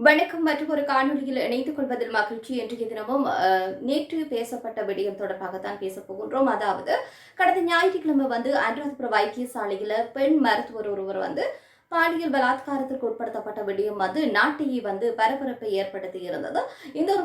வணக்கம். மற்றும் ஒரு காணொலியில் இணைத்துக் கொள்வதில் மகிழ்ச்சி. இன்றைய தினமும் நேற்று பேசப்பட்ட விடயம் தொடர்பாகத்தான் பேசப் போகின்றோம். அதாவது கடந்த ஞாயிற்றுக்கிழமை அனுராதபுர வைத்தியசாலையில் பெண் மருத்துவர் ஒருவர் பாலியல் பலாத்காரத்திற்கு உட்படுத்தப்பட்ட விடயம் நாட்டையே பரபரப்பை ஏற்படுத்தி இருந்தது. இந்த ஒரு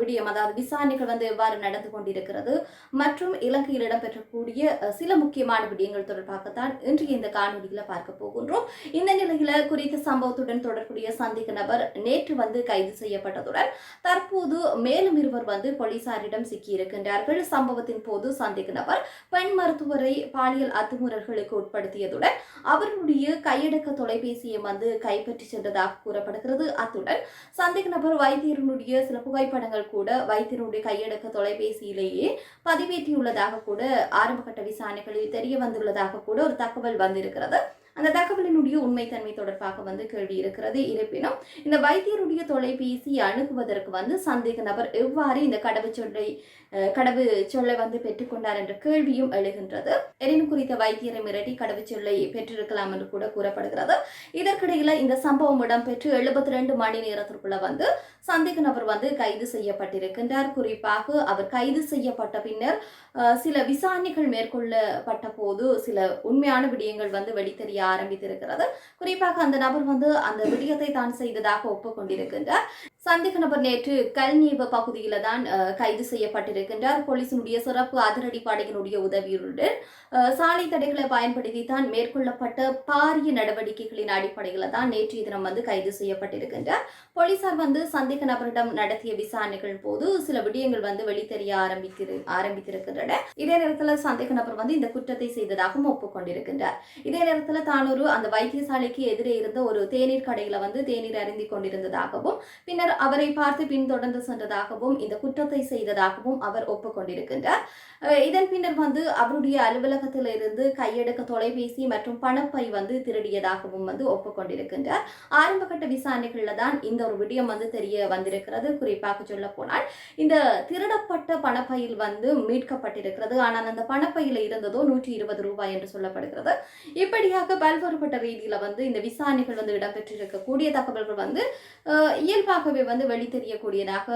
விடயம் அதாவது விசாரணைகள் எவ்வாறு நடந்து கொண்டிருக்கிறது மற்றும் இலங்கையில் இடம்பெற்றக்கூடிய சில முக்கியமான விடயங்கள் தொடர்பாகத்தான் இன்றைய இந்த காணொலியில் பார்க்க போகின்றோம். இந்த நிலையில குறித்த சம்பவத்துடன் தொடர்புடைய சந்தேக நபர் நேற்று கைது செய்யப்பட்டதுடன் தற்போது மேலும் இருவர் போலீசாரிடம் சிக்கியிருக்கின்றார்கள். சம்பவத்தின் போது சந்தேக நபர் பெண் மருத்துவரை பாலியல் அத்துமீறல்களுக்கு உட்படுத்தியதுடன் அவர்களுடைய கையடக்க தொலைபேசியை கைப்பற்றி சென்றதாக கூறப்படுகிறது. அத்துடன் சந்தேக நபர் வைத்தியருடைய சில புகைப்படங்கள் கூட வைத்தியருடைய கையடக்க தொலைபேசியிலேயே பதிவேற்றியுள்ளதாக கூட ஆரம்பகட்ட விசாரணைகளில் தெரிய வந்துள்ளதாக கூட ஒரு தகவல் வந்திருக்கிறது. அந்த தகவலினுடைய உண்மைத்தன்மை தொடர்பாக கேள்வி இருக்கிறது. இருப்பினும் இந்த வைத்தியருடைய தொலைபேசி அணுகுவதற்கு சந்தேக நபர் எவ்வாறு இந்த கடவுச்சொல்லை பெற்றுக்கொண்டார் என்ற கேள்வியும் எழுகின்றது. எனினும் குறித்த வைத்தியரை மிரட்டி கடவுச்சொல்லை பெற்றிருக்கலாம் என்று கூட கூறப்படுகிறது. இதற்கிடையில இந்த சம்பவம் இடம்பெற்று 72 மணி நேரத்திற்குள்ள சந்தேக நபர் கைது செய்யப்பட்டிருக்கின்றார். குறிப்பாக அவர் கைது செய்யப்பட்ட பின்னர் சில விசாரணைகள் மேற்கொள்ளப்பட்ட போது சில உண்மையான விடயங்கள் வெளித்தெரிய ஆரம்பித்திருக்கிறது. குறிப்பாக அந்த நபர் அந்த விடயத்தை தான் செய்ததாக ஒப்புக்கொண்டிருக்கின்றார். சந்தேக நபர் நேற்று கல்நீவ பகுதியில தான் கைது செய்யப்பட்டிருக்கின்றார். போலீசினுடைய சிறப்பு அதிரடி படையினுடைய உதவியுடன் சாலை தடைகளை பயன்படுத்தி தான் மேற்கொள்ளப்பட்ட பாரிய நடவடிக்கைகளின் அடிப்படையில தான் நேற்றைய தினம் கைது செய்யப்பட்டிருக்கின்றார். போலீசார் சந்தேக நபரிடம் நடத்திய விசாரணைகள் போது சில விடயங்கள் வெளித்தெரிய ஆரம்பித்திருக்கின்றன. இதே நேரத்தில் சந்தேக நபர் இந்த குற்றத்தை செய்ததாகவும் ஒப்புக்கொண்டிருக்கின்றார். இதே நேரத்தில் தான் அந்த வைத்தியசாலைக்கு எதிரே இருந்த ஒரு தேநீர் கடையில தேநீர் அருந்திக் கொண்டிருந்ததாகவும் பின்னர் அவரை பார்த்து பின்தொடர்ந்து சென்றதாகவும் இந்த குற்றத்தை செய்ததாகவும் அவர் ஒப்புக்கொண்டிருக்கின்றார். இதன் பின்னர் அவருடைய அலுவலகத்தில் இருந்து கையடக்க தொலைபேசி மற்றும் பணப்பை திருடியதாகவும் ஒப்புக்கொண்டிருக்கின்றார். ஆரம்பகட்ட விசாரணைகள்ல தான் இந்த ஒரு விடயம் தெரிய வந்திருக்கிறது. குறிப்பாக சொல்ல போனால் இந்த திருடப்பட்ட பணப்பையில் மீட்கப்பட்டிருக்கிறது. ஆனால் அந்த பணப்பையில இருந்ததோ 120 ரூபாய் என்று சொல்லப்படுகிறது. இப்படியாக பல்வேறுபட்ட ரீதியில இந்த விசாரணைகள் இடம்பெற்றிருக்கக்கூடிய தகவல்கள் இயல்பாகவே வெளித்தெரியக்கூடியதாக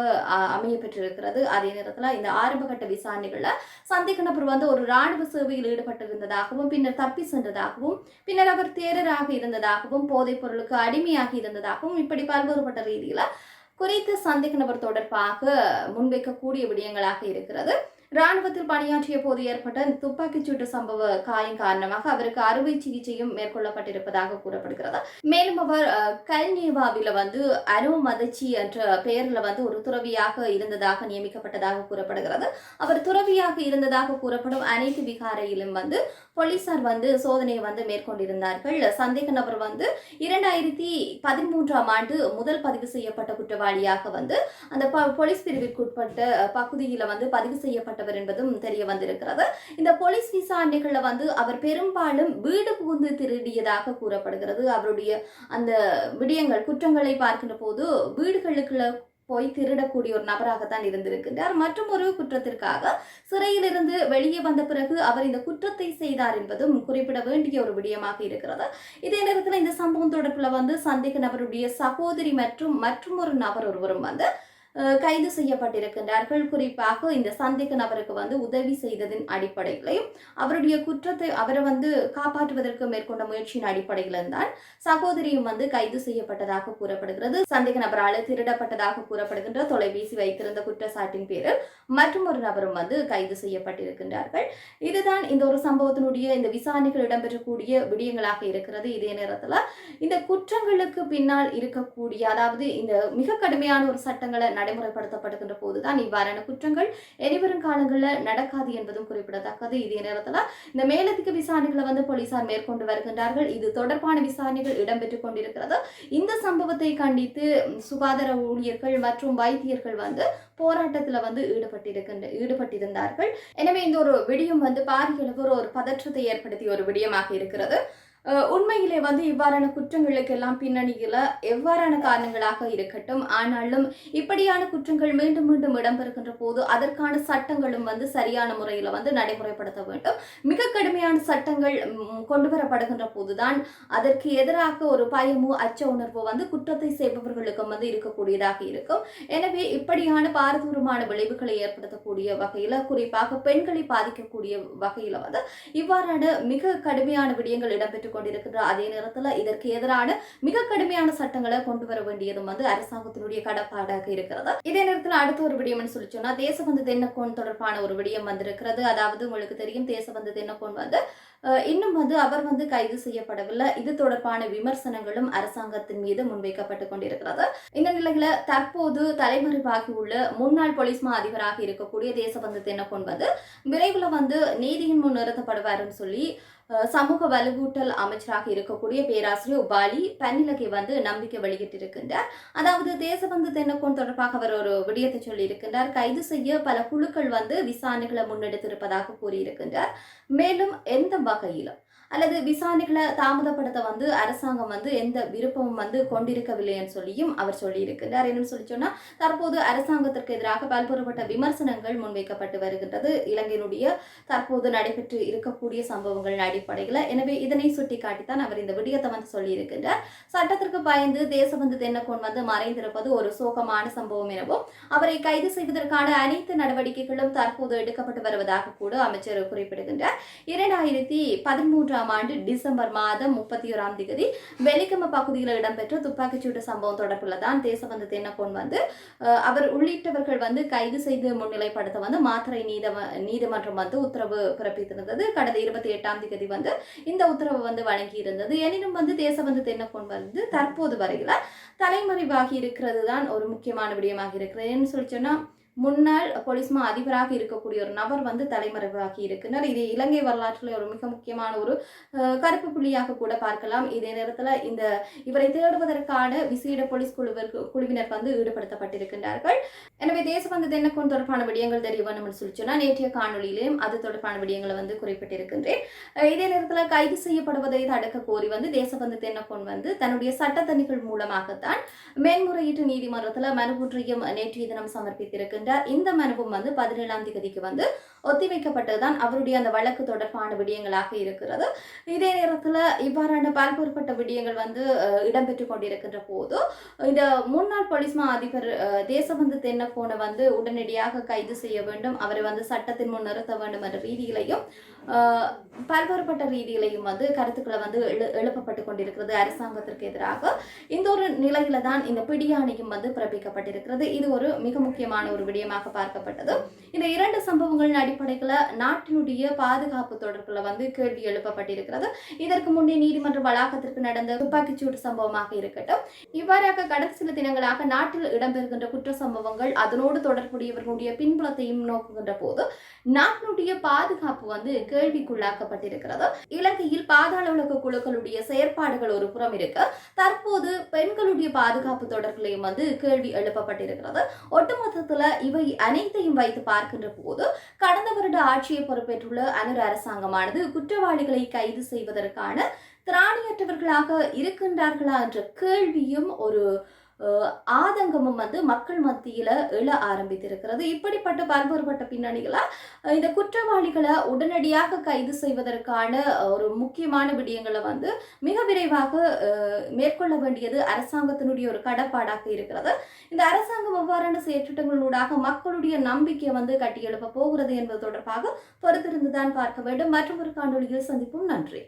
அமைய பெற்றிருக்கிறது. அதே நேரத்தில் இந்த ஆரம்பகட்ட விசாரணைகள்ல சந்தேக நபர் ஒரு ராணுவ சேவையில் ஈடுபட்டிருந்ததாகவும் பின்னர் தப்பி சென்றதாகவும் பின்னர் அவர் தேரராக இருந்ததாகவும் போதைப் பொருளுக்கு அடிமையாக இருந்ததாகவும் இப்படி பல்வேறுபட்ட ரீதியில குறித்த சந்தேக நபர் தொடர்பாக முன்வைக்கக்கூடிய விடயங்களாக இருக்கிறது. ராணுவத்தில் பணியாற்றிய போது ஏற்பட்ட துப்பாக்கிச்சூட்டு சம்பவ காயம் காரணமாக அவருக்கு அறுவை சிகிச்சையும் மேற்கொள்ளப்பட்டிருப்பதாக கூறப்படுகிறது. மேலும் அவர் கல்நேவாவில் அனுமதச்சி என்ற பெயரில் ஒரு துறவியாக இருந்ததாக நியமிக்கப்பட்டதாக கூறப்படுகிறது. அவர் துறவியாக இருந்ததாக கூறப்படும் அனைத்து விகாரையிலும் போலீசார் சோதனையை மேற்கொண்டிருந்தார்கள். சந்தேக நபர் 2013ஆம் ஆண்டு முதல் பதிவு செய்யப்பட்ட குற்றவாளியாக அந்த போலீஸ் பிரிவிற்குட்பட்ட பகுதியில் பதிவு செய்யப்பட்ட என்பதும் தெரிய வந்திருக்கிறது. இந்த போலீஸ் விசாரணைகள்ல அவர் பெரும்பாலும் வீடு புகுந்து திருடியதாக கூறப்படுகிறது. அவருடைய அந்த விடயங்கள் குற்றங்களை பார்க்கின்ற போது வீடுகளுக்குள்ள போய் திருடக்கூடிய ஒரு நபராகத்தான் இருந்திருக்கின்றார். மற்றும் ஒரு குற்றத்திற்காக சிறையிலிருந்து வெளியே வந்த பிறகு அவர் இந்த குற்றத்தை செய்தார் என்பதும் குறிப்பிட வேண்டிய ஒரு விடயமாக இருக்கிறது. இதே நேரத்தில் இந்த சம்பவம் தொடர்பில் சந்தேக நபருடைய சகோதரி மற்றும் ஒரு நபர் ஒருவரும் கைது செய்யப்பட்டிருக்கின்றார்கள். குறிப்பாக இந்த சந்தேக நபருக்கு உதவி செய்ததின் அடிப்படையிலையும் அவருடைய குற்றத்தை அவரை காப்பாற்றுவதற்கு மேற்கொண்ட முயற்சியின் அடிப்படையிலும் தான் சகோதரியும் கைது செய்யப்பட்டதாக கூறப்படுகிறது. சந்தேக நபரால் திருடப்பட்டதாக கூறப்படுகின்ற தொலைபேசி வைத்திருந்த குற்றச்சாட்டின் பேரில் மற்றும் ஒரு நபரும் கைது செய்யப்பட்டிருக்கின்றார்கள். இதுதான் இந்த ஒரு சம்பவத்தினுடைய இந்த விசாரணைகள் இடம்பெற்றக்கூடிய விடயங்களாக இருக்கிறது. இதே நேரத்தில் இந்த குற்றங்களுக்கு பின்னால் இருக்கக்கூடிய அதாவது இந்த மிக கடுமையான ஒரு சட்டங்களை நடைமுறைப்படுத்தப்படுகின்ற போதுதான் இவ்வாறான குற்றங்கள் எரிவரும் காலங்களில் நடக்காது என்பதும் குறிப்பிடத்தக்கது. இதே நேரத்தில் இந்த மேலதிக விசாரணைகளை போலீசார் மேற்கொண்டு வருகின்றார்கள். இது தொடர்பான விசாரணைகள் இடம்பெற்றுக் கொண்டிருக்கிறது. இந்த சம்பவத்தை கண்டித்து சுகாதார ஊழியர்கள் மற்றும் வைத்தியர்கள் போராட்டத்தில் ஈடுபட்டிருந்தார்கள். எனவே இந்த ஒரு விடயம் பாரிய அளவு ஒரு பதற்றத்தை ஏற்படுத்திய ஒரு விடயமாக இருக்கிறது. உண்மையிலே வந்து இவ்வாறான குற்றங்களுக்கெல்லாம் பின்னணியில எவ்வாறான காரணங்களாக இருக்கட்டும், ஆனாலும் இப்படியான குற்றங்கள் மீண்டும் மீண்டும் இடம்பெறுகின்ற போது அதற்கான சட்டங்களும் வந்து சரியான முறையில வந்து நடைமுறைப்படுத்த வேண்டும். மிக கடுமையான சட்டங்கள் கொண்டு வரப்படுகின்ற போதுதான் அதற்கு எதிராக ஒரு பயமோ அச்ச உணர்வோ வந்து குற்றத்தை செய்பவர்களுக்கும் வந்து இருக்கக்கூடியதாக இருக்கும். எனவே இப்படியான பாரதூரமான விளைவுகளை ஏற்படுத்தக்கூடிய வகையில, குறிப்பாக பெண்களை பாதிக்கக்கூடிய வகையில வந்து இவ்வாறான மிக கடுமையான விடயங்கள் இடம்பெற்றுக் கொண்டிருக்கின்ற அதே நேரத்தில் இதற்கு எதிரான மிக கடுமையான சட்டங்களை கொண்டு வர வேண்டியதும் வந்து அரசாங்கத்தினுடைய கடப்பாடாக இருக்கிறது. இதே நேரத்தில் அடுத்த ஒரு விடயம் சொல்லி சொன்னா, தேசபந்து தென்னக்கோன் தொடர்பான ஒரு விடயம் வந்திருக்கிறது. அதாவது உங்களுக்கு தெரியும், தேசபந்து தென்னக்கோன் வந்து இன்னும் வந்து அவர் வந்து கைது செய்யப்படவில்லை. இது தொடர்பான விமர்சனங்களும் அரசாங்கத்தின் மீது முன்வைக்கப்பட்டுக் கொண்டிருக்கிறது. இந்த நிலையில தற்போது தலைமறைவாகியுள்ள முன்னாள் போலீஸ் மா அதிபராக இருக்கக்கூடிய தேசபந்து தென்னக்கோன் வந்து விரைவில் வந்து நீதியின் முன் நிறுத்தப்படுவார்னு சொல்லி சமூக வலுவூட்டல் அமைச்சராக இருக்கக்கூடிய பேராசிரியர் உபாலி பன்னிலகை வந்து நம்பிக்கை வெளியிட்டிருக்கின்றார். அதாவது தேசபந்து தென்னக்கோன் தொடர்பாக அவர் ஒரு விடயத்தை சொல்லி இருக்கின்றார். கைது செய்ய பல குழுக்கள் வந்து விசாரணைகளை முன்னெடுத்திருப்பதாக கூறியிருக்கின்றார். மேலும் எந்த வகையிலும் அல்லது விசாரணைகளை தாமதப்படுத்த வந்து அரசாங்கம் வந்து எந்த விருப்பமும் வந்து கொண்டிருக்கவில்லை என்று சொல்லியும் அவர் சொல்லியிருக்கிறார். என்னன்னு சொல்லி சொன்னா, தற்போது அரசாங்கத்திற்கு எதிராக பல்வேறுபட்ட விமர்சனங்கள் முன்வைக்கப்பட்டு வருகின்றது இலங்கையினுடைய தற்போது நடைபெற்று இருக்கக்கூடிய சம்பவங்களின் அடிப்படையில். எனவே இதனை சுட்டிக்காட்டித்தான் அவர் இந்த விடயத்தை வந்து சொல்லியிருக்கின்றார். சட்டத்திற்கு பயந்து தேசபந்து தென்னக்கோன் வந்து மறைந்திருப்பது ஒரு சோகமான சம்பவம் எனவும் அவரை கைது செய்வதற்கான அனைத்து நடவடிக்கைகளும் தற்போது எடுக்கப்பட்டு வருவதாக கூட அமைச்சர் குறிப்பிடுகின்றார். 2013 ஆண்டு டிசம்பர் மாதம் 31ஆம் தேதி வெலிகம பகுதியில் இடம்பெற்ற துப்பாக்கிச்சூட்டு சம்பவம் தொடர்பில் தான் தேசபந்து தென்னக்கோன் வந்து அவர் உள்ளிட்டவர்கள் வந்து கைது செய்து முன்னிலைப்படுத்த வந்து மாத்தறை நீதிமன்றம் வந்து உத்தரவு பிறப்பித்திருந்தது. கடந்த 28ஆம் தேதி வந்து இந்த உத்தரவு வந்து வழங்கி இருந்தது. எனினும் வந்து தேசபந்து தென்னக்கோன் வந்து தற்போது வரையில தலைமறைவாகி இருக்கிறது தான் ஒரு முக்கியமான விடயமாக இருக்கிறது. என்ன சொல்லி சொன்னா, முன்னாள் போலீஸ் மா அதிபராக இருக்கக்கூடிய ஒரு நபர் வந்து தலைமறைவாகி இருக்கிறார். இது இலங்கை வரலாற்றில் ஒரு மிக முக்கியமான ஒரு கருப்பு புள்ளியாக கூட பார்க்கலாம். இதே நேரத்தில் இவரை தேடுவதற்கான விசேட போலீஸ் குழுவினர் வந்து ஈடுபடுத்தப்பட்டிருக்கின்றார்கள். எனவே தேசபந்து தென்னக்கோன் தொடர்பான விடயங்கள் தெரிய வேண்டும் சொல்லி சொன்னா, நேற்றைய காணொலியிலும் அது தொடர்பான விடயங்களை வந்து குறிப்பிட்டிருக்கின்றேன். இதே நேரத்தில் கைது செய்யப்படுவதை தடுக்க கோரி வந்து தேசபந்து தென்னக்கோன் வந்து தன்னுடைய சட்டத்தணிகள் மூலமாகத்தான் மேன்முறையீட்டு நீதிமன்றத்தில் மனு ஒன்றையும் நேற்றைய தினம் சமர்ப்பித்திருக்கின்றார். இந்த மனுவும் வந்து 17ஆம் தேதிக்கு வந்து ஒத்திவைக்கப்பட்டதுதான் அவருடைய அந்த வழக்கு தொடர்பான விடயங்களாக இருக்கிறது. இதே நேரத்தில் இவ்வாறான பல்வேறுபட்ட விடயங்கள் வந்து இடம்பெற்றுக் கொண்டிருக்கின்ற போது இந்த முன்னாள் போலீஸ் மா அதிபர் தேசபந்து தென்னக்கோனை வந்து உடனடியாக கைது செய்ய வேண்டும், அவரை வந்து சட்டத்தின் முன் நிறுத்த வேண்டும் என்ற ரீதியிலையும் பல்வேறுபட்ட ரீதியிலையும் வந்து கருத்துக்களை வந்து எழுப்பப்பட்டு கொண்டிருக்கிறது அரசாங்கத்திற்கு எதிராக. இந்த ஒரு நிலையில தான் இந்த பிடியாணையும் வந்து பிறப்பிக்கப்பட்டிருக்கிறது. இது ஒரு மிக முக்கியமான ஒரு விடயமாக பார்க்கப்பட்டது. இந்த இரண்டு சம்பவங்களின் அடிப்படையில் நாட்டினுடைய பாதுகாப்பு தொடர்பில் வந்து கேள்வி எழுப்பப்பட்டிருக்கிறது. இதற்கு முன்னே நீதிமன்ற வளாகத்திற்கு நடந்த துப்பாக்கிச்சூடு சம்பவமாக இருக்கட்டும், இவ்வாறாக கடந்த சில தினங்களாக நாட்டில் இடம்பெறுகின்ற குற்ற சம்பவங்கள் அதனோடு தொடர்புடையவர்களுடைய பின்புலத்தையும் நோக்குகின்ற போது நாட்டினுடைய பாதுகாப்பு வந்து கேள்விக்குள்ளாக்கப்பட்டிருக்கிறது. இலங்கையில் பாதாள உலக குழுக்களுடைய செயற்பாடுகள் ஒரு புறம் இருக்க, தற்போது பெண்களுடைய பாதுகாப்பு தொடர்பிலையும் வந்து கேள்வி எழுப்பப்பட்டிருக்கிறது. ஒட்டுமொத்தத்துல இவை அனைத்தையும் வைத்து பார்க்கின்ற போது கடந்த வருட ஆட்சியை பொறுப்பேற்றுள்ள அனுர அரசாங்கமானது குற்றவாளிகளை கைது செய்வதற்கான திராணியற்றவர்களாக இருக்கின்றார்களா என்ற கேள்வியும் ஒரு ஆதங்கமும் வந்து மக்கள் மத்தியில எழ ஆரம்பித்திருக்கிறது. இப்படிப்பட்ட பல்வேறுபட்ட பின்னணிகள இந்த குற்றவாளிகளை உடனடியாக கைது செய்வதற்கான ஒரு முக்கியமான விடயங்களை வந்து மிக விரைவாக மேற்கொள்ள வேண்டியது அரசாங்கத்தினுடைய ஒரு கடப்பாடாக இருக்கிறது. இந்த அரசாங்கம் எவ்வாறான செயற்றிட்டங்களூடாக மக்களுடைய நம்பிக்கையை வந்து கட்டியெழுப்ப போகிறது என்பது தொடர்பாக பொறுத்திருந்துதான் பார்க்க வேண்டும். மற்றும் ஒரு காணொலியில் சந்திப்போம். நன்றி.